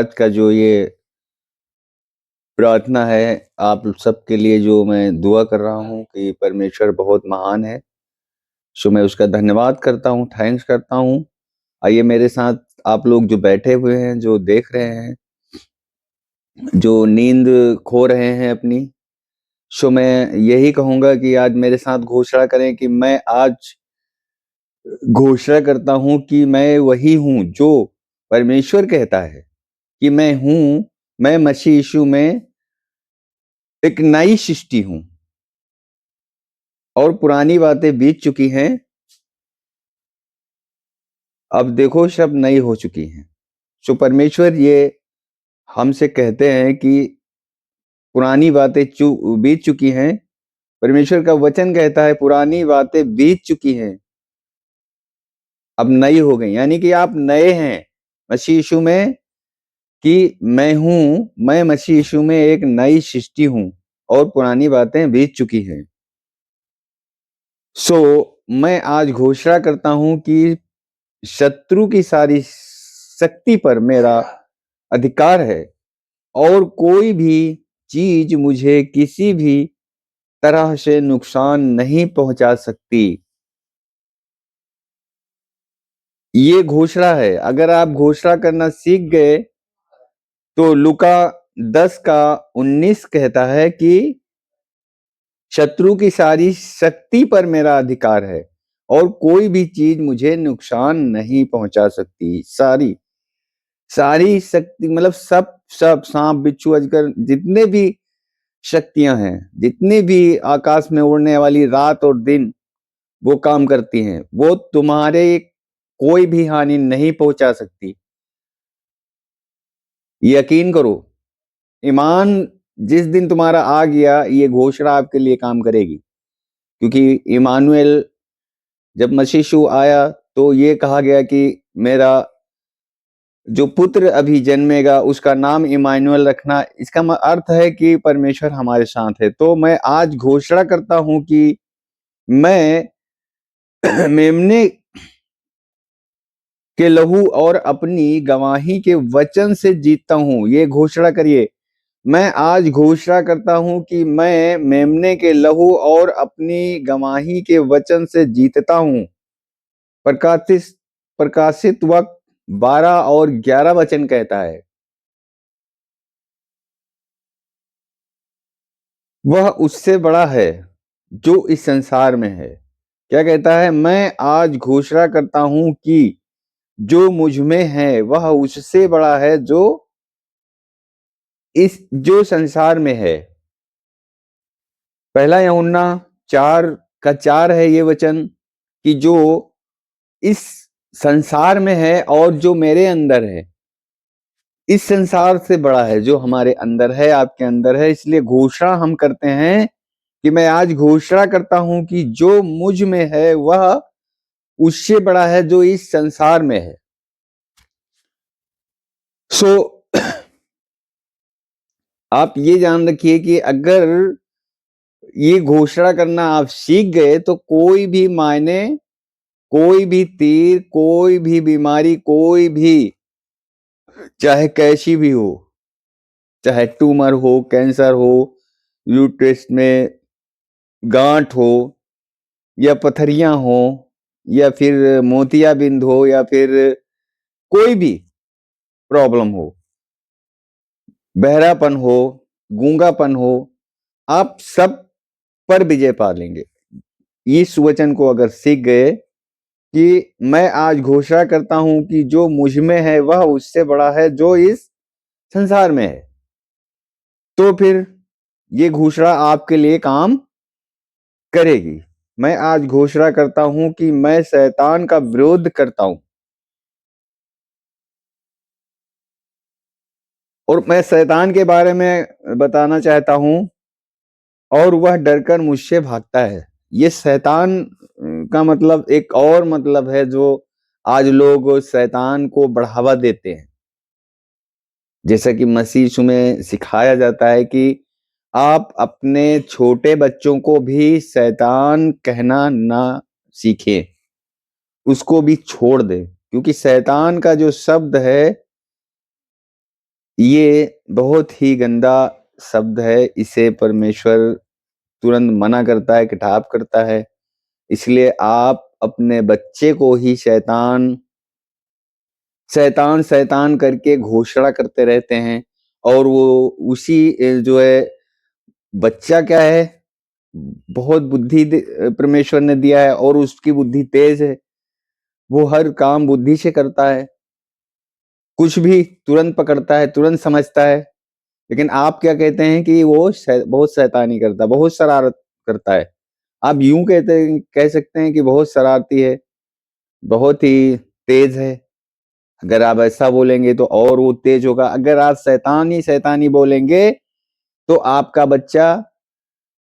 आज का जो ये प्रार्थना है, आप सबके लिए जो मैं दुआ कर रहा हूँ कि परमेश्वर बहुत महान है। सो मैं उसका धन्यवाद करता हूँ, थैंक्स करता हूँ। आइए मेरे साथ आप लोग जो बैठे हुए हैं, जो देख रहे हैं, जो नींद खो रहे हैं अपनी, सो मैं यही कहूँगा कि आज मेरे साथ घोषणा करें कि मैं आज घोषणा करता हूँ कि मैं वही हूँ जो परमेश्वर कहता है कि मैं हूँ, मैं मसीह यीशु में एक नई सृष्टि हूँ और पुरानी बातें बीत चुकी हैं, अब देखो सब नई हो चुकी हैं। सो परमेश्वर ये हमसे कहते हैं कि पुरानी बातें बीत चुकी हैं। परमेश्वर का वचन कहता है पुरानी बातें बीत चुकी हैं, अब नई हो गई। यानी कि आप नए हैं मसीह यीशु में, कि मैं हूँ, मैं मसीह यीशु में एक नई सृष्टि हूँ और पुरानी बातें बीत चुकी हैं। सो मैं आज घोषणा करता हूँ कि शत्रु की सारी शक्ति पर मेरा अधिकार है और कोई भी चीज मुझे किसी भी तरह से नुकसान नहीं पहुंचा सकती। ये घोषणा है। अगर आप घोषणा करना सीख गए तो लूका 10 का 19 कहता है कि शत्रु की सारी शक्ति पर मेरा अधिकार है और कोई भी चीज मुझे नुकसान नहीं पहुंचा सकती। सारी सारी शक्ति मतलब सब सब सांप बिच्छू अजगर जितने भी शक्तियां हैं, जितनी भी आकाश में उड़ने वाली रात और दिन वो काम करती हैं, वो तुम्हारे कोई भी हानि नहीं पहुंचा सकती। यकीन करो, ईमान जिस दिन तुम्हारा आ गया, ये घोषणा आपके लिए काम करेगी। क्योंकि इमानुएल जब मसीह यीशु आया तो ये कहा गया कि मेरा जो पुत्र अभी जन्मेगा उसका नाम इमानुएल रखना। इसका अर्थ है कि परमेश्वर हमारे साथ है। तो मैं आज घोषणा करता हूं कि मैं मेमने के लहू और अपनी गवाही के वचन से जीतता हूं। ये घोषणा करिए। मैं आज घोषणा करता हूं कि मैं मेमने के लहू और अपनी गवाही के वचन से जीतता हूं। प्रकाशित प्रकाशित वक्त 12 और 11 वचन कहता है, वह उससे बड़ा है जो इस संसार में है। क्या कहता है? मैं आज घोषणा करता हूं कि जो मुझ में है वह उससे बड़ा है जो संसार में है। पहला यूहन्ना 4 का 4 है ये वचन, कि जो इस संसार में है और जो मेरे अंदर है, इस संसार से बड़ा है। जो हमारे अंदर है, आपके अंदर है। इसलिए घोषणा हम करते हैं कि मैं आज घोषणा करता हूं कि जो मुझ में है वह उससे बड़ा है जो इस संसार में है। सो आप ये जान रखिए कि अगर ये घोषणा करना आप सीख गए तो कोई भी मायने, कोई भी तीर, कोई भी बीमारी, कोई भी चाहे कैसी भी हो, चाहे ट्यूमर हो, कैंसर हो, यूट्रस में गांठ हो, या पथरियां हो, या फिर मोतियाबिंद हो, या फिर कोई भी प्रॉब्लम हो, बहरापन हो, गूंगापन हो, आप सब पर विजय पा लेंगे। इस वचन को अगर सीख गए कि मैं आज घोषणा करता हूं कि जो मुझ में है वह उससे बड़ा है जो इस संसार में है, तो फिर ये घोषणा आपके लिए काम करेगी। मैं आज घोषणा करता हूं कि मैं शैतान का विरोध करता हूं और मैं शैतान के बारे में बताना चाहता हूं, और वह डरकर मुझसे भागता है। ये शैतान का मतलब एक और मतलब है जो आज लोग शैतान को बढ़ावा देते हैं। जैसा कि मसीह यीशु में सिखाया जाता है कि आप अपने छोटे बच्चों को भी शैतान कहना ना सीखें, उसको भी छोड़ दें। क्योंकि शैतान का जो शब्द है ये बहुत ही गंदा शब्द है, इसे परमेश्वर तुरंत मना करता है, किताब करता है। इसलिए आप अपने बच्चे को ही शैतान, शैतान, शैतान करके घोषणा करते रहते हैं और वो उसी जो है बच्चा क्या है, बहुत बुद्धि परमेश्वर ने दिया है और उसकी बुद्धि तेज है। वो हर काम बुद्धि से करता है, कुछ भी तुरंत पकड़ता है, तुरंत समझता है। लेकिन आप क्या कहते हैं कि वो बहुत शैतानी करता है, बहुत शरारत करता है। आप यूं कह सकते हैं कि बहुत शरारती है, बहुत ही तेज है। अगर आप ऐसा बोलेंगे तो और वो तेज होगा। अगर आप शैतानी शैतानी बोलेंगे तो आपका बच्चा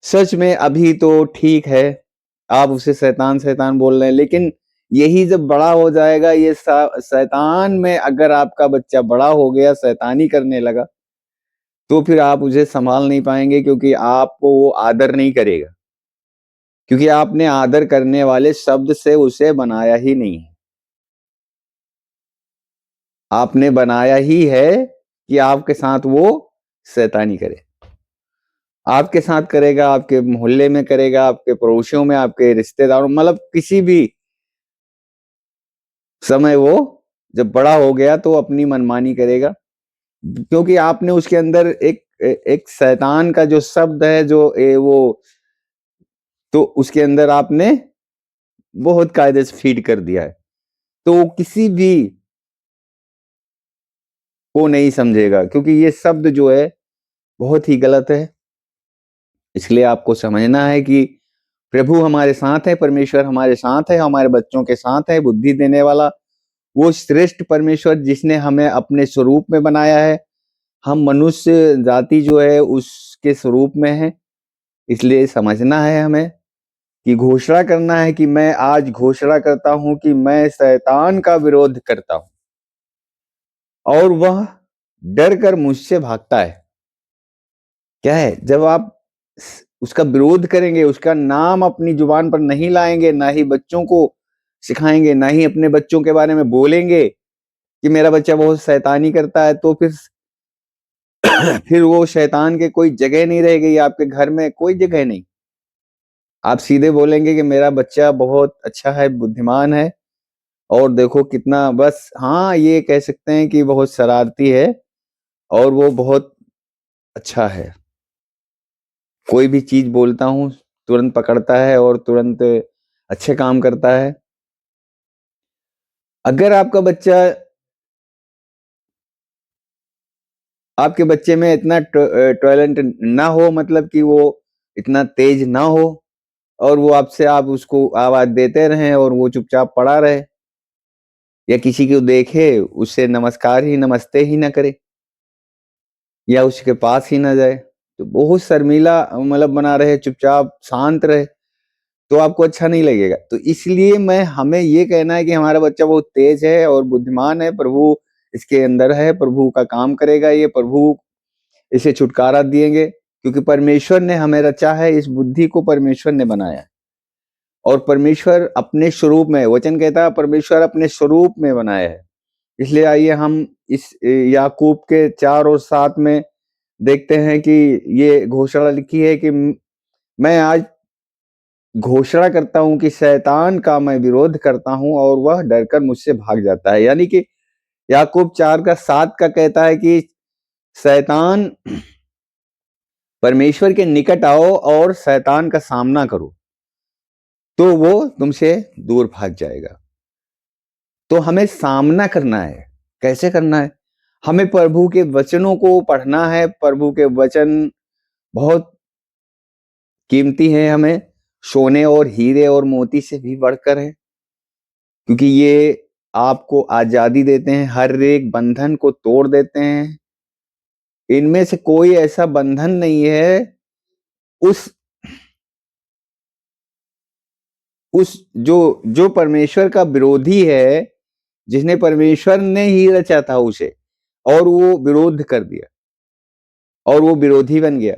सच में अभी तो ठीक है, आप उसे शैतान शैतान बोल रहे हैं, लेकिन यही जब बड़ा हो जाएगा, ये शैतान में अगर आपका बच्चा बड़ा हो गया, शैतानी करने लगा, तो फिर आप उसे संभाल नहीं पाएंगे, क्योंकि आपको वो आदर नहीं करेगा, क्योंकि आपने आदर करने वाले शब्द से उसे बनाया ही नहीं है। आपने बनाया ही है कि आपके साथ वो शैतानी करे। आपके साथ करेगा, आपके मोहल्ले में करेगा, आपके पड़ोसियों में, आपके रिश्तेदारों, मतलब किसी भी समय वो जब बड़ा हो गया तो अपनी मनमानी करेगा, क्योंकि आपने उसके अंदर एक शैतान का जो शब्द है, जो वो, तो उसके अंदर आपने बहुत कायदे से फीड कर दिया है, तो वो किसी भी को नहीं समझेगा, क्योंकि ये शब्द जो है बहुत ही गलत है। इसलिए आपको समझना है कि प्रभु हमारे साथ है, परमेश्वर हमारे साथ है, हमारे बच्चों के साथ है, बुद्धि देने वाला वो श्रेष्ठ परमेश्वर जिसने हमें अपने स्वरूप में बनाया है। हम मनुष्य जाति जो है उसके स्वरूप में है। इसलिए समझना है हमें कि घोषणा करना है कि मैं आज घोषणा करता हूं कि मैं शैतान का विरोध करता हूं और वह डर कर मुझसे भागता है। क्या है, जब आप उसका विरोध करेंगे, उसका नाम अपनी जुबान पर नहीं लाएंगे, ना ही बच्चों को सिखाएंगे, ना ही अपने बच्चों के बारे में बोलेंगे कि मेरा बच्चा बहुत शैतानी करता है, तो फिर वो शैतान के कोई जगह नहीं रहेगी, आपके घर में कोई जगह नहीं। आप सीधे बोलेंगे कि मेरा बच्चा बहुत अच्छा है, बुद्धिमान है, और देखो कितना, बस हाँ, ये कह सकते हैं कि बहुत शरारती है और वो बहुत अच्छा है। कोई भी चीज बोलता हूँ तुरंत पकड़ता है और तुरंत अच्छे काम करता है। अगर आपके बच्चे में इतना टैलेंट ना हो, मतलब कि वो इतना तेज ना हो, और वो आपसे, आप उसको आवाज देते रहें और वो चुपचाप पड़ा रहे, या किसी को देखे उससे नमस्कार ही, नमस्ते ही ना करे, या उसके पास ही ना जाए, तो बहुत शर्मीला मतलब बना रहे, चुपचाप शांत रहे, तो आपको अच्छा नहीं लगेगा। तो इसलिए हमें ये कहना है कि हमारा बच्चा बहुत तेज है और बुद्धिमान है, प्रभु इसके अंदर है, प्रभु का काम करेगा, ये प्रभु इसे छुटकारा दिएंगे, क्योंकि परमेश्वर ने हमें रचा है, इस बुद्धि को परमेश्वर ने बनाया है, और परमेश्वर अपने स्वरूप में, वचन कहता है परमेश्वर अपने स्वरूप में बनाया है। इसलिए आइए हम इस याकूब के 4 और 7 में देखते हैं कि ये घोषणा लिखी है कि मैं आज घोषणा करता हूं कि शैतान का मैं विरोध करता हूं और वह डरकर मुझसे भाग जाता है। यानी कि याकूब 4 का 7 का कहता है कि शैतान, परमेश्वर के निकट आओ और शैतान का सामना करो, तो वो तुमसे दूर भाग जाएगा। तो हमें सामना करना है। कैसे करना है? हमें प्रभु के वचनों को पढ़ना है। प्रभु के वचन बहुत कीमती हैं, हमें सोने और हीरे और मोती से भी बढ़कर है, क्योंकि ये आपको आजादी देते हैं, हर एक बंधन को तोड़ देते हैं। इनमें से कोई ऐसा बंधन नहीं है, उस उस जो जो परमेश्वर का विरोधी है, जिसने परमेश्वर ने ही रचा था उसे, और वो विरोध कर दिया और वो विरोधी बन गया।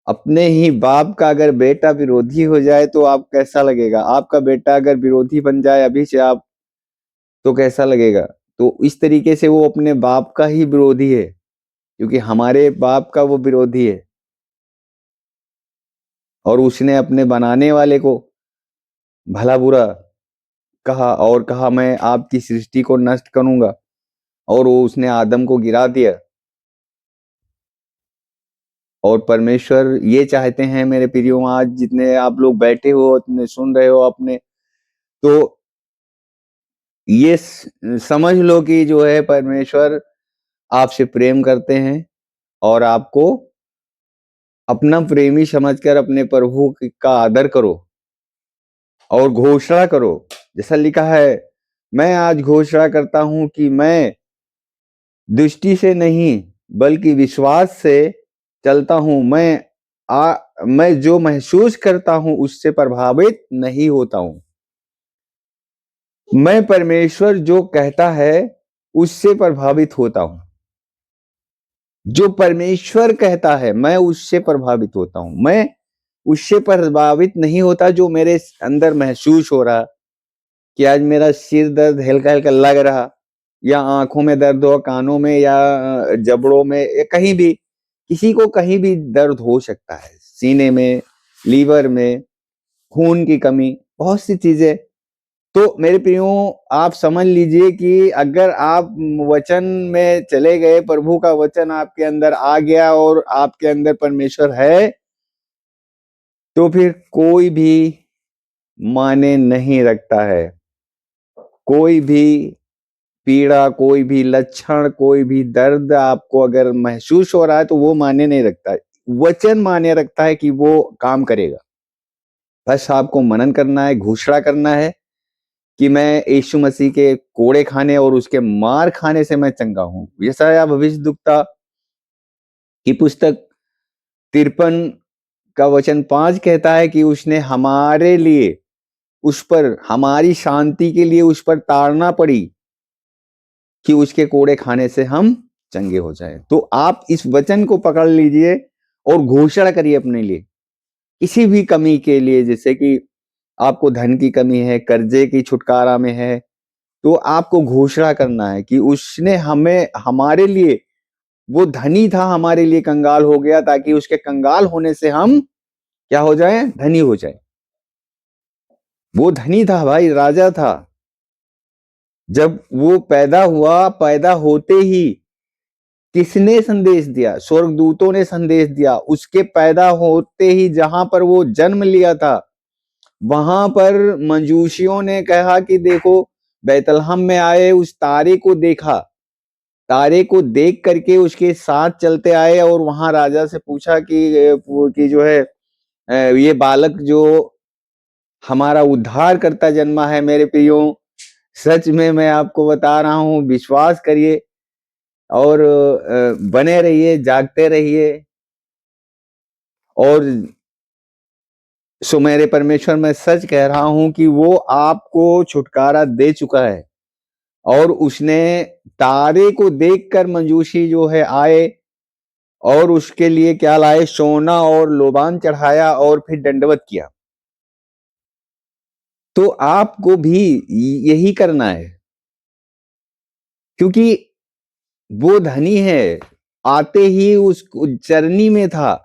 अपने ही बाप का अगर बेटा विरोधी हो जाए तो आप कैसा लगेगा? आपका बेटा अगर विरोधी बन जाए अभी से, आप तो कैसा लगेगा? तो इस तरीके से वो अपने बाप का ही विरोधी है। क्योंकि हमारे बाप का वो विरोधी है और उसने अपने बनाने वाले को भला बुरा कहा और कहा मैं आपकी सृष्टि को नष्ट करूंगा, और वो उसने आदम को गिरा दिया। और परमेश्वर ये चाहते हैं मेरे प्रियो, आज जितने आप लोग बैठे हो, जितने सुन रहे हो अपने, तो ये समझ लो कि जो है परमेश्वर आपसे प्रेम करते हैं और आपको अपना प्रेमी समझकर अपने प्रभु का आदर करो और घोषणा करो। जैसा लिखा है, मैं आज घोषणा करता हूं कि मैं दृष्टि से नहीं बल्कि विश्वास से चलता हूं। मैं जो महसूस करता हूं उससे प्रभावित नहीं होता हूं। मैं परमेश्वर जो कहता है उससे प्रभावित होता हूं। जो परमेश्वर कहता है मैं उससे प्रभावित होता हूं। मैं उससे प्रभावित नहीं होता जो मेरे अंदर महसूस हो रहा कि आज मेरा सिर दर्द हल्का हल्का लग रहा, या आंखों में दर्द हो, कानों में, या जबड़ों में, या कहीं भी, किसी को कहीं भी दर्द हो सकता है, सीने में, लीवर में, खून की कमी, बहुत सी चीजें। तो मेरे प्रियो, आप समझ लीजिए कि अगर आप वचन में चले गए, प्रभु का वचन आपके अंदर आ गया और आपके अंदर परमेश्वर है, तो फिर कोई भी माने नहीं रखता है। कोई भी पीड़ा, कोई भी लक्षण, कोई भी दर्द आपको अगर महसूस हो रहा है तो वो माने नहीं रखता है। वचन माने रखता है कि वो काम करेगा। बस आपको मनन करना है, घोषणा करना है कि मैं यीशु मसीह के कोड़े खाने और उसके मार खाने से मैं चंगा हूं। यशायाह भविष्यद्वक्ता की पुस्तक 53 का वचन 5 कहता है कि उसने हमारे लिए, उस पर हमारी शांति के लिए उस पर ताड़ना पड़ी कि उसके कोड़े खाने से हम चंगे हो जाएं। तो आप इस वचन को पकड़ लीजिए और घोषणा करिए अपने लिए, किसी भी कमी के लिए। जैसे कि आपको धन की कमी है, कर्जे की छुटकारा में है, तो आपको घोषणा करना है कि उसने हमें, हमारे लिए, वो धनी था, हमारे लिए कंगाल हो गया ताकि उसके कंगाल होने से हम क्या हो जाए, धनी हो जाए। वो धनी था भाई, राजा था। जब वो पैदा हुआ, पैदा होते ही किसने संदेश दिया? स्वर्गदूतों ने संदेश दिया। उसके पैदा होते ही जहां पर वो जन्म लिया था, वहां पर मंजूसियों ने कहा कि देखो, बैतलहम में आए, उस तारे को देखा, तारे को देख करके उसके साथ चलते आए और वहां राजा से पूछा कि जो है ये बालक जो हमारा उद्धार करता जन्मा है, मेरे प्रियो, सच में मैं आपको बता रहा हूं, विश्वास करिए और बने रहिए, जागते रहिए। और सो मेरे परमेश्वर, मैं सच कह रहा हूं कि वो आपको छुटकारा दे चुका है। और उसने तारे को देखकर मंजूषी जो है आए और उसके लिए क्या लाए? सोना और लोबान चढ़ाया और फिर दंडवत किया। तो आपको भी यही करना है, क्योंकि वो धनी है, आते ही उस चरनी में था।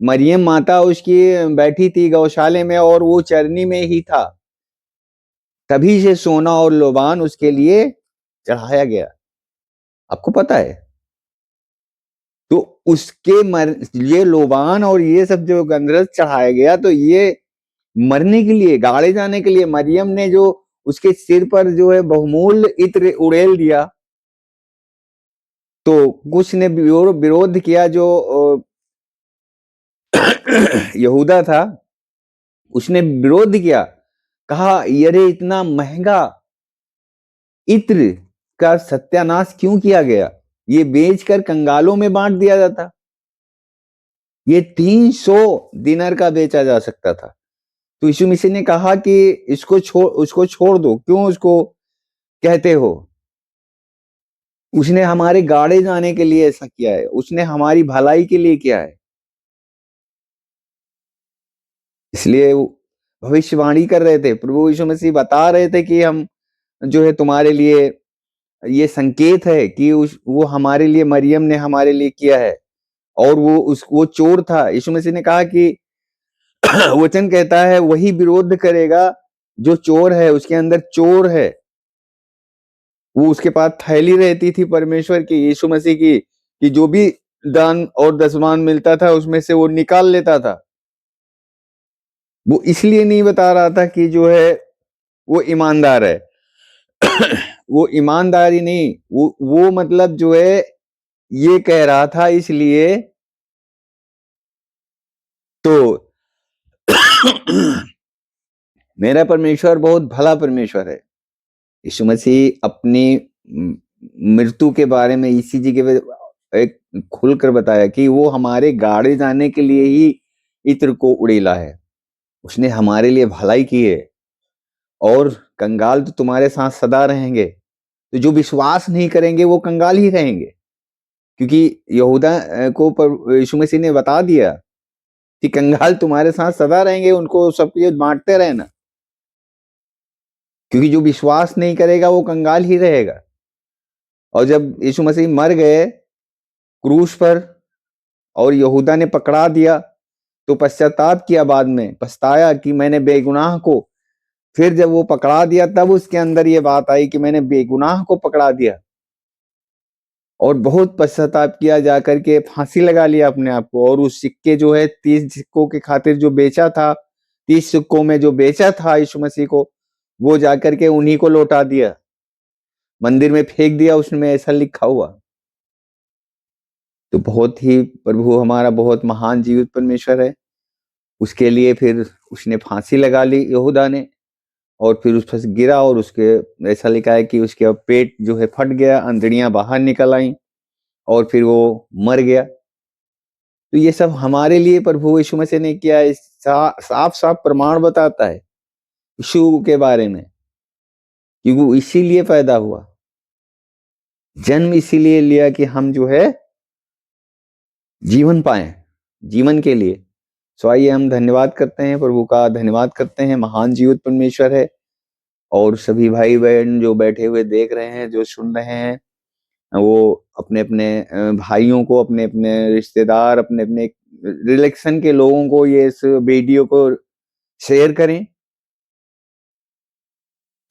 मरियम माता उसकी बैठी थी गौशाले में और वो चरनी में ही था, तभी से सोना और लोबान उसके लिए चढ़ाया गया। आपको पता है? तो उसके ये लोबान और ये सब जो गंधरस चढ़ाया गया, तो ये मरने के लिए, गाड़े जाने के लिए। मरियम ने जो उसके सिर पर जो है बहुमूल्य इत्र उड़ेल दिया, तो कुछ ने विरोध किया। जो यहूदा था, उसने विरोध किया, कहा अरे इतना महंगा इत्र का सत्यानाश क्यों किया गया? ये बेचकर कंगालों में बांट दिया जाता। ये 300 दिनार का बेचा जा सकता था। तो यीशु मसीह ने कहा कि उसको छोड़ दो, क्यों उसको कहते हो? उसने हमारे गाड़े जाने के लिए ऐसा किया है, उसने हमारी भलाई के लिए किया है। इसलिए वो भविष्यवाणी कर रहे थे, प्रभु यीशु मसीह बता रहे थे कि हम जो है तुम्हारे लिए ये संकेत है कि वो हमारे लिए, मरियम ने हमारे लिए किया है। और वो चोर था। यीशु मसीह ने कहा कि वचन कहता है वही विरोध करेगा जो चोर है, उसके अंदर चोर है। वो उसके पास थैली रहती थी परमेश्वर की, यीशु मसीह की, कि जो भी दान और दसवान मिलता था उसमें से वो निकाल लेता था। वो इसलिए नहीं बता रहा था कि जो है वो ईमानदार है। वो ईमानदारी नहीं, वो मतलब जो है ये कह रहा था इसलिए तो मेरा परमेश्वर बहुत भला परमेश्वर है। यीशु मसीह अपनी मृत्यु के बारे में इसी जी के एक खुलकर बताया कि वो हमारे गाड़े जाने के लिए ही इत्र को उड़ेला है। उसने हमारे लिए भलाई की है। और कंगाल तो तुम्हारे साथ सदा रहेंगे। तो जो विश्वास नहीं करेंगे वो कंगाल ही रहेंगे, क्योंकि यहूदा को यीशु मसीह ने बता दिया कि कंगाल तुम्हारे साथ सदा रहेंगे, उनको सब कुछ बांटते रहना। क्योंकि जो विश्वास नहीं करेगा वो कंगाल ही रहेगा। और जब यीशु मसीह मर गए क्रूस पर और यहूदा ने पकड़ा दिया, तो पश्चाताप किया, बाद में पछताया कि मैंने बेगुनाह को, फिर जब वो पकड़ा दिया तब उसके अंदर ये बात आई कि मैंने बेगुनाह को पकड़ा दिया। और बहुत पश्चाताप किया, जाकर के फांसी लगा लिया अपने आप को। और उस सिक्के जो है 30 सिक्कों के खातिर जो बेचा था, 30 सिक्कों में जो बेचा था यीशु मसीह को, वो जाकर के उन्हीं को लौटा दिया, मंदिर में फेंक दिया, उसमें ऐसा लिखा हुआ। तो बहुत ही प्रभु हमारा बहुत महान जीवित परमेश्वर है। उसके लिए फिर उसने फांसी लगा ली यहूदा ने, और फिर उस पर गिरा, और उसके ऐसा लिखा है कि उसके पेट जो है फट गया, अंतड़ियां बाहर निकल आई, और फिर वो मर गया। तो ये सब हमारे लिए प्रभु यीशु मसीह ने किया है। साफ साफ प्रमाण बताता है यीशु के बारे में, क्योंकि वो इसीलिए पैदा हुआ, जन्म इसीलिए लिया कि हम जो है जीवन पाए, जीवन के लिए। सो आइए हम धन्यवाद करते हैं, प्रभु का धन्यवाद करते हैं। महान जीवित परमेश्वर है। और सभी भाई बहन जो बैठे हुए देख रहे हैं, जो सुन रहे हैं, वो अपने अपने भाइयों को, अपने अपने रिश्तेदार, अपने अपने रिलेशन के लोगों को ये इस वीडियो को शेयर करें,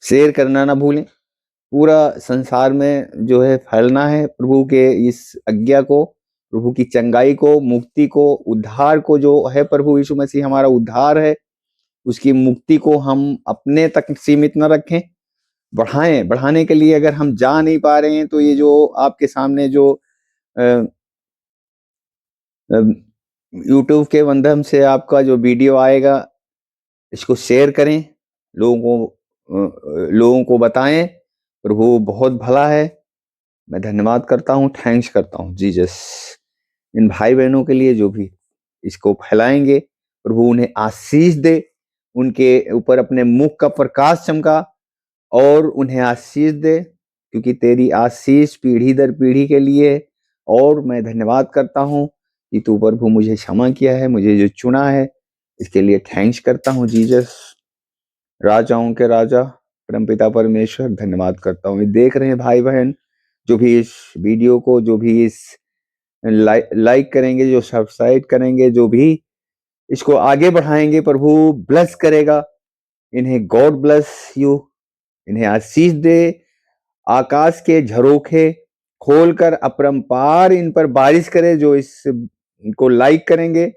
शेयर करना ना भूलें। पूरा संसार में जो है फैलना है प्रभु के इस आज्ञा को, प्रभु की चंगाई को, मुक्ति को, उद्धार को। जो है प्रभु यीशु मसीह हमारा उद्धार है, उसकी मुक्ति को हम अपने तक सीमित न रखें, बढ़ाएं। बढ़ाने के लिए अगर हम जा नहीं पा रहे हैं, तो ये जो आपके सामने जो यूट्यूब के माध्यम से आपका जो वीडियो आएगा, इसको शेयर करें, लोगों को बताएं। प्रभु बहुत भला है। मैं धन्यवाद करता हूँ, थैंक्स करता हूँ जीसस, इन भाई बहनों के लिए जो भी इसको फैलाएंगे। प्रभु उन्हें आशीष दे, उनके ऊपर अपने मुख का प्रकाश चमका और उन्हें आशीष दे, क्योंकि तेरी आशीष पीढ़ी दर पीढ़ी के लिए है। और मैं धन्यवाद करता हूँ कि तू प्रभु मुझे क्षमा किया है, मुझे जो चुना है, इसके लिए थैंक्स करता हूँ जीसस, राजाओं के राजा, परमपिता परमेश्वर। धन्यवाद करता हूँ। देख रहे हैं भाई बहन, जो भी इस वीडियो को, जो भी इस लाइक करेंगे, जो सब्सक्राइब करेंगे, जो भी इसको आगे बढ़ाएंगे, प्रभु ब्लेस करेगा इन्हें। गॉड ब्लेस यू, इन्हें आशीष दे। आकाश के झरोखे खोलकर अपरंपार इन पर बारिश करे, जो इनको लाइक करेंगे,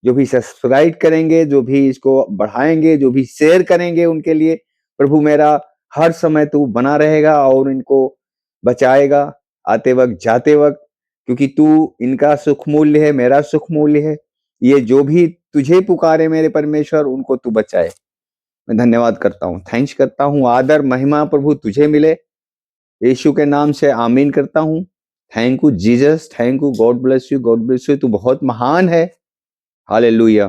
जो भी सब्सक्राइब करेंगे, जो भी इसको बढ़ाएंगे, जो भी शेयर करेंगे, उनके लिए प्रभु मेरा हर समय तू बना रहेगा और इनको बचाएगा, आते वक्त जाते वक्त, क्योंकि तू इनका सुख मूल्य है, मेरा सुख मूल्य है। ये जो भी तुझे पुकारे मेरे परमेश्वर, उनको तू बचाए। मैं धन्यवाद करता हूँ, थैंक्स करता हूँ। आदर महिमा प्रभु तुझे मिले, यीशु के नाम से आमीन करता हूँ। Thank you Jesus, thank you, God bless you, God bless you. तू बहुत महान है। हालेलुया।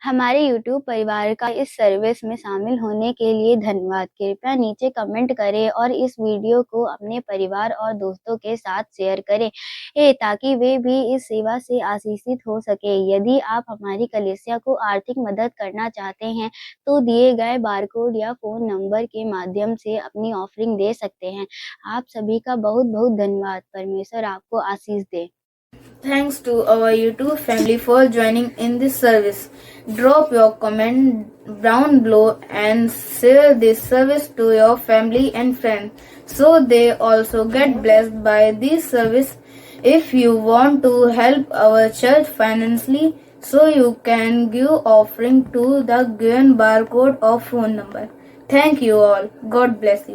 हमारे YouTube परिवार का इस सर्विस में शामिल होने के लिए धन्यवाद। कृपया नीचे कमेंट करें और इस वीडियो को अपने परिवार और दोस्तों के साथ शेयर करें ताकि वे भी इस सेवा से आशीषित हो सके। यदि आप हमारी कलीसिया को आर्थिक मदद करना चाहते हैं तो दिए गए बारकोड या फ़ोन नंबर के माध्यम से अपनी ऑफरिंग दे सकते हैं। आप सभी का बहुत बहुत धन्यवाद। परमेश्वर आपको आशीष दे। Thanks to our YouTube family for joining in this service. Drop your comment down below and share this service to your family and friends so they also get blessed by this service. If you want to help our church financially, so you can give offering to the given barcode or phone number. Thank you all. God bless you.